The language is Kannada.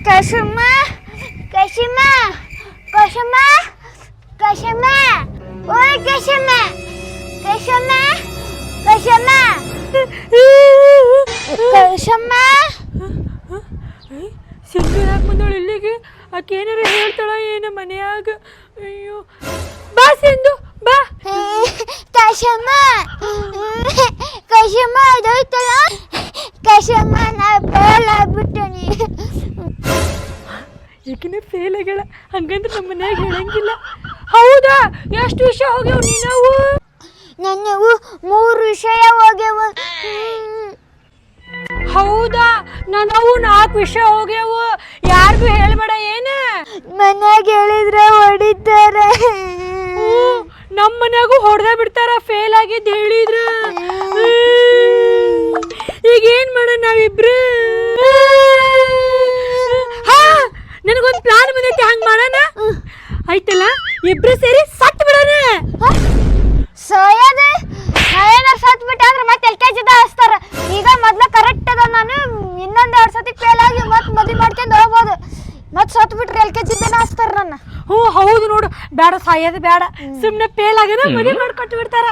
ಕಶಮ ಕಶಮ ಕಶಮ ಕಶಮ ಓಯ್ ಕಶಮ ಕಶಮ ಕಶಮ ಕಶಮ ಸಿಂಧು ಯಾಕೆ ಬಂದವಳು ಇಲ್ಲಿಗೆ? ಆಕೆ ಏನಾರ ಹೇಳ್ತಾಳ ಏನು ಮನೆಯಾಗ? ಅಯ್ಯೋ, ಬಾ ಸಿಂಧು ಬಾ. ಕಶಮ ಕಶಮ ಅದೈತಲ್ಲ ಕಶಮ ನಾ ಫೇಲ್ ಆಗ್ಬಿಟ್ಟನಿ. ಈಗಿನ ಫೇಲ್ ಆಗ್ಯಾಳ, ಹಂಗಂದ್ರೆ ನಮ್ಮ ಮನ್ಯಾಗ ಹೇಳಂಗಿಲ್ಲ. ಹೌದಾ? ಎಷ್ಟು ವಿಷಯ ಹೋಗ್ಯಾವ ನೀನವು? ನನ್ನವು 3 ವಿಷಯ ಹೋಗ್ಯಾವ. ಹೌದಾ? ನಾವು 4 ವಿಷಯ ಹೋಗ್ಯಾವು. ಯಾರಿಗೂ ಹೇಳ್ಬೇಡ ಏನ? ಮನ್ಯಾಗ ಹೇಳಿದ್ರೆ ಹೊಡಿತಾರೆ. ನಮ್ಮ ಮನ್ಯಾಗೂ ಹೊಡೆದ ಬಿಡ್ತಾರ ಫೇಲ್ ಆಗಿದ್ದು ಹೇಳಿದ್ರ. ಈಗ ಏನ್ ಮಾಡೋಣ ನಾವಿಬ್ರು? ನನಗೊಂದು ಪ್ಲಾನ್ ಬಂದೈತಿ, ಹಂಗ ಮಾಡೋಣ ಆಯ್ತಲ್ಲ? ಇಬ್ರು ಸೇರಿ ಸತ್ ಬಿಡೋಣ. ಸೋಯದ ನಾವೇನಾರು ಸತ್ ಬಿಟ್ಟೆ ಅಂದ್ರೆ ಮತ್ತೆ LKG ಹಚ್ತಾರ. ಈಗ ಮೊದ್ಲ ಕರೆಕ್ಟ್ ಅದ, ನಾನು ಇನ್ನೊಂದು 2 ಸತಿ ಫೇಲ್ ಆಗಿ ಮತ್ತೆ ಮದುವೆ ಮಾಡ್ಕೊಂಡು ಹೋಗ್ಬೋದು. ಮತ್ತೆ ಸತ್ ಬಿಟ್ರೆ LKG ಹಚ್ತಾರ ನನ್ನ. ಹ್ಞೂ ಹೌದು ನೋಡು, ಬೇಡ ಸಾಯೋದು ಬೇಡ, ಸುಮ್ಮನೆ ಫೇಲ್ ಆಗ್ಯಾರ ಮದುವೆ ಮಾಡ್ಕೊಟ್ಟು ಬಿಡ್ತಾರ.